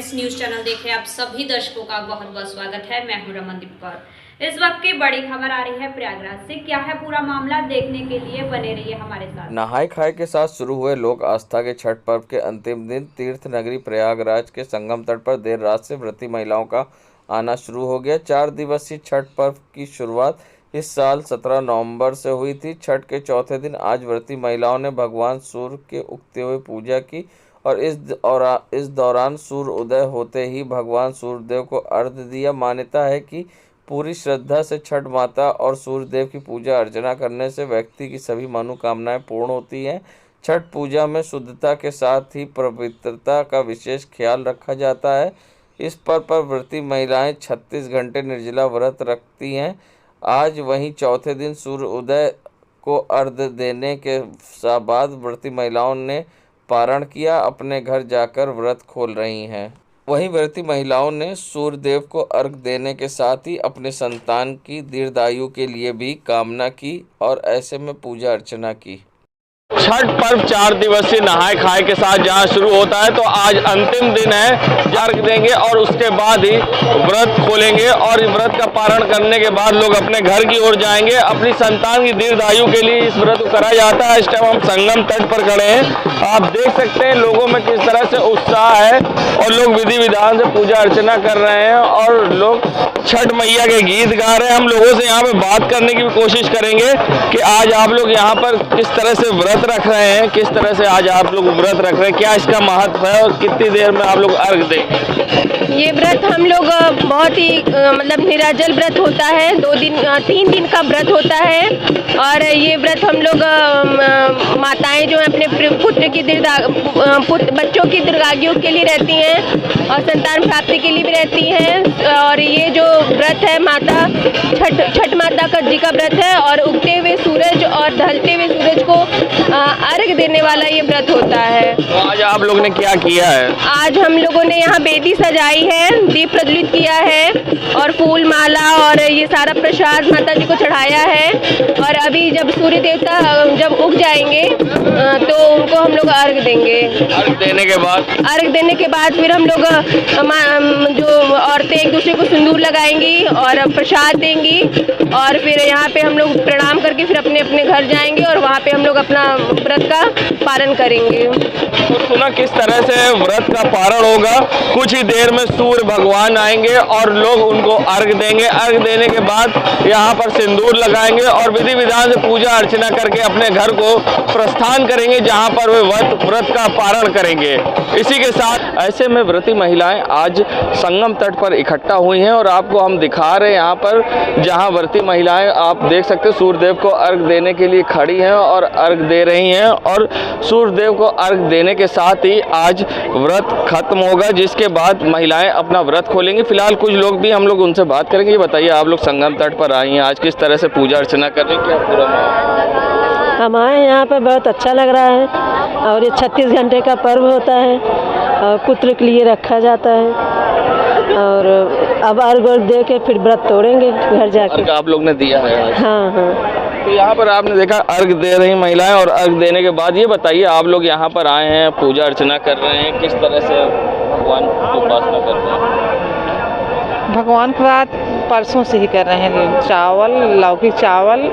Times news channel देख रहे आप सभी दर्शकों का बहुत बहुत स्वागत है। मैं हूं रमनदीप कौर। इस वक्त की बड़ी खबर आ रही है प्रयागराज से। क्या है पूरा मामला, देखने के लिए बने रहिए हमारे साथ। नहाय खाए के साथ शुरू हुए लोक आस्था के छठ पर्व के अंतिम दिन तीर्थ नगरी प्रयागराज के संगम तट पर देर रात से व्रती महिलाओं का आना शुरू हो गया। 4 दिवसीय छठ पर्व की शुरुआत इस साल 17 नवंबर से हुई थी। छठ के चौथे दिन आज व्रती महिलाओं ने भगवान सूर्य के उगते हुए पूजा की और इस दौरान सूर्य उदय होते ही भगवान सूर्यदेव को अर्घ्य दिया। मान्यता है कि पूरी श्रद्धा से छठ माता और सूर्यदेव की पूजा अर्चना करने से व्यक्ति की सभी मनोकामनाएं पूर्ण होती हैं। छठ पूजा में शुद्धता के साथ ही पवित्रता का विशेष ख्याल रखा जाता है। इस पर्व पर व्रती महिलाएं 36 घंटे निर्जला व्रत रखती हैं। आज वहीं चौथे दिन सूर्य उदय को अर्घ्य देने के बाद व्रती महिलाओं ने पारण किया, अपने घर जाकर व्रत खोल रही हैं। वहीं व्रती महिलाओं ने सूर्यदेव को अर्घ्य देने के साथ ही अपने संतान की दीर्घायु के लिए भी कामना की और ऐसे में पूजा अर्चना की। छठ पर्व 4 दिवसीय नहाय खाए के साथ जहां शुरू होता है तो आज अंतिम दिन है। अर्घ देंगे और उसके बाद ही व्रत खोलेंगे और व्रत का पारण करने के बाद लोग अपने घर की ओर जाएंगे। अपनी संतान की दीर्घायु के लिए इस व्रत को करा जाता है। इस टाइम हम संगम तट पर खड़े हैं। आप देख सकते हैं लोगों में किस तरह से उत्साह है और लोग विधि विधान से पूजा अर्चना कर रहे हैं और लोग छठ मैया के गीत गा रहे हैं। हम लोगों से यहाँ पे बात करने की भी कोशिश करेंगे कि आज आप लोग यहाँ पर किस तरह से व्रत रख रहे हैं, किस तरह से आज आप लोग व्रत रख रहे हैं, क्या इसका महत्व है और कितनी देर में आप लोग अर्घ देंगे। ये व्रत हम लोग बहुत ही मतलब निराजल व्रत होता है। 3 दिन का व्रत होता है और ये व्रत हम लोग माताएं जो अपने पुत्र की बच्चों की दीर्घायु के लिए रहती हैं और संतान प्राप्ति के लिए भी रहती हैं। और ये जो व्रत है माता छठ माता का जी का व्रत है और उगते हुए सूरज और ढलते हुए सूरज को अर्घ देने वाला ये व्रत होता है। तो आज आप लोगों ने क्या किया है? आज हम लोगों ने यहाँ बेदी सजाई है, दीप प्रज्वलित किया है और फूल माला और ये सारा प्रसाद माता जी को चढ़ाया है। और अभी जब सूर्य देवता जब उग जाएंगे तो उनको हम लोग अर्घ देंगे। अर्घ देने के बाद फिर हम लोग जो औरतें एक दूसरे को सिंदूर लगाएंगी और प्रसाद देंगी और फिर यहाँ पे हम लोग प्रणाम करके फिर अपने अपने घर जाएंगे और वहाँ पे हम लोग अपना व्रत का पारण करेंगे। तो सुना किस तरह से व्रत का पारण होगा। कुछ ही देर में सूर्य भगवान आएंगे और लोग उनको अर्घ देंगे। अर्घ देने के बाद यहाँ पर सिंदूर लगाएंगे और विधि विधान से पूजा अर्चना करके अपने घर को प्रस्थान करेंगे जहाँ पर वे व्रत का पारण करेंगे। इसी के साथ ऐसे में व्रती महिलाएं आज संगम तट पर इकट्ठा हुई हैं और आपको हम दिखा रहे हैं यहाँ पर जहाँ व्रती महिलाएं आप देख सकते हैं सूर्यदेव को अर्घ देने के लिए खड़ी हैं और अर्घ दे रही हैं और सूर्यदेव को अर्घ देने के साथ ही आज व्रत खत्म होगा, जिसके बाद महिलाएं अपना व्रत खोलेंगी। फिलहाल कुछ लोग भी हम लोग उनसे बात करेंगे। ये बताइए आप लोग संगम तट पर आई हैं, आज किस तरह से पूजा अर्चना कर रहे हैं, क्या पूरा हमारे यहाँ पर बहुत अच्छा लग रहा है और ये 36 घंटे का पर्व होता है और पुत्र के लिए रखा जाता है और अब अर्घ दे के फिर व्रत तोड़ेंगे घर जाके। आप लोग ने दिया है आज? हाँ। तो यहाँ पर आपने देखा अर्घ दे रही महिलाएं और अर्घ देने के बाद ये बताइए आप लोग यहाँ पर आए हैं, पूजा अर्चना कर रहे हैं, किस तरह से भगवान की उपासना कर रहे हैं? भगवान की बात परसों से ही कर रहे हैं।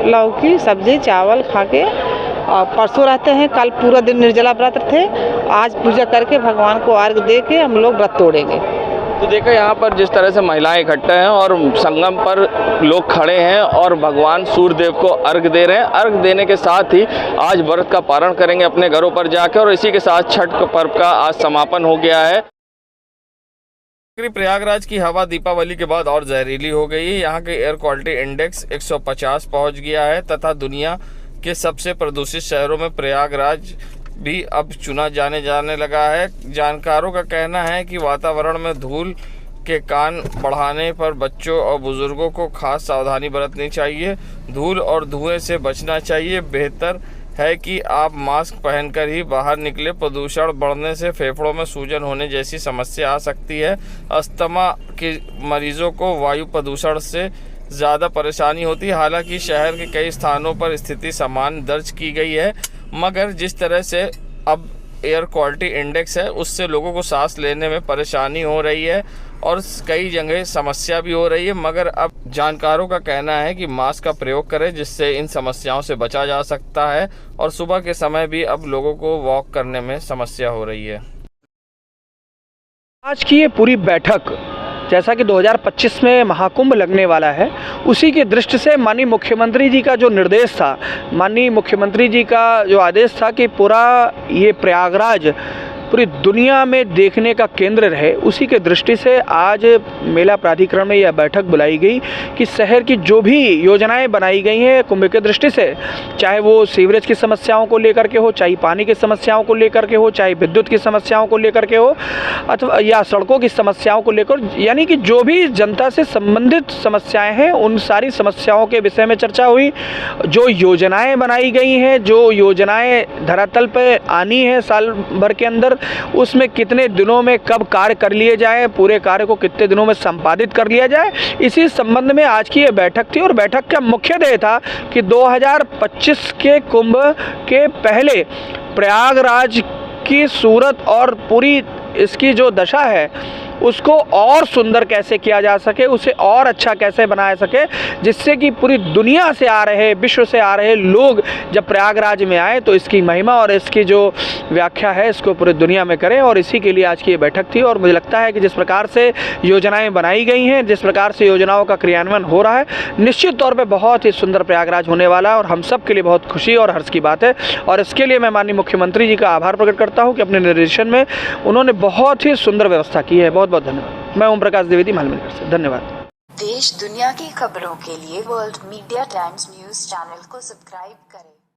लौकी सब्जी चावल खा के और परसों रहते हैं। कल पूरा दिन निर्जला व्रत थे। आज पूजा करके भगवान को अर्घ दे के हम लोग व्रत तोड़ेंगे। तो देखो यहाँ पर जिस तरह से महिलाएं इकट्ठे हैं और संगम पर लोग खड़े हैं और भगवान सूर्यदेव को अर्घ दे रहे हैं। अर्घ देने के साथ ही आज व्रत का पारण करेंगे अपने घरों पर जाकर और इसी के साथ छठ पर्व का आज समापन हो गया है। प्रयागराज की हवा दीपावली के बाद और जहरीली हो गई है। यहाँ के एयर क्वालिटी इंडेक्स 150 पहुँच गया है तथा दुनिया के सबसे प्रदूषित शहरों में प्रयागराज भी अब चुना जाने लगा है। जानकारों का कहना है कि वातावरण में धूल के कान बढ़ाने पर बच्चों और बुजुर्गों को खास सावधानी बरतनी चाहिए। धूल और धुएं से बचना चाहिए। बेहतर है कि आप मास्क पहनकर ही बाहर निकले। प्रदूषण बढ़ने से फेफड़ों में सूजन होने जैसी समस्या आ सकती है। अस्थमा के मरीजों को वायु प्रदूषण से ज़्यादा परेशानी होती है। हालांकि शहर के कई स्थानों पर स्थिति समान दर्ज की गई है, मगर जिस तरह से अब एयर क्वालिटी इंडेक्स है उससे लोगों को सांस लेने में परेशानी हो रही है और कई जगह समस्या भी हो रही है। मगर अब जानकारों का कहना है कि मास्क का प्रयोग करें जिससे इन समस्याओं से बचा जा सकता है। और सुबह के समय भी अब लोगों को वॉक करने में समस्या हो रही है। आज की ये पूरी बैठक जैसा कि 2025 में महाकुंभ लगने वाला है, उसी की दृष्टि से माननीय मुख्यमंत्री जी का जो निर्देश था, माननीय मुख्यमंत्री जी का जो आदेश था कि पूरा ये प्रयागराज पूरी दुनिया में देखने का केंद्र रहे, उसी के दृष्टि से आज मेला प्राधिकरण में यह बैठक बुलाई गई कि शहर की जो भी योजनाएं बनाई गई हैं कुंभ के दृष्टि से, चाहे वो सीवरेज की समस्याओं को लेकर के हो, चाहे पानी की समस्याओं को लेकर के हो, चाहे विद्युत की समस्याओं को लेकर के हो, अथवा या सड़कों की समस्याओं को लेकर, यानी कि जो भी जनता से संबंधित समस्याएं हैं उन सारी समस्याओं के विषय में चर्चा हुई। जो योजनाएँ बनाई गई हैं, जो योजनाएँ धरातल पर आनी है साल भर के अंदर, उसमें कितने दिनों में कब कार्य कर लिए जाए, पूरे कार्य को कितने दिनों में संपादित कर लिया जाए, इसी संबंध में आज की ये बैठक थी। और बैठक का मुख्य ध्येय था कि 2025 के कुंभ के पहले प्रयागराज की सूरत और पूरी इसकी जो दशा है उसको और सुंदर कैसे किया जा सके, उसे और अच्छा कैसे बनाया सके, जिससे कि पूरी दुनिया से आ रहे, विश्व से आ रहे लोग जब प्रयागराज में आए तो इसकी महिमा और इसकी जो व्याख्या है इसको पूरी दुनिया में करें। और इसी के लिए आज की ये बैठक थी। और मुझे लगता है कि जिस प्रकार से योजनाएं बनाई गई हैं, जिस प्रकार से योजनाओं का क्रियान्वयन हो रहा है, निश्चित तौर पर बहुत ही सुंदर प्रयागराज होने वाला है और हम सब के लिए बहुत खुशी और हर्ष की बात है। और इसके लिए मैं माननीय मुख्यमंत्री जी का आभार प्रकट करता हूँ कि अपने निर्देशन में उन्होंने बहुत ही सुंदर व्यवस्था की है। बहुत बहुत धन्यवाद। मैं ओम प्रकाश द्विवेदी, मालवीनगर से। धन्यवाद। देश दुनिया की खबरों के लिए world media times news channel को सब्सक्राइब करें।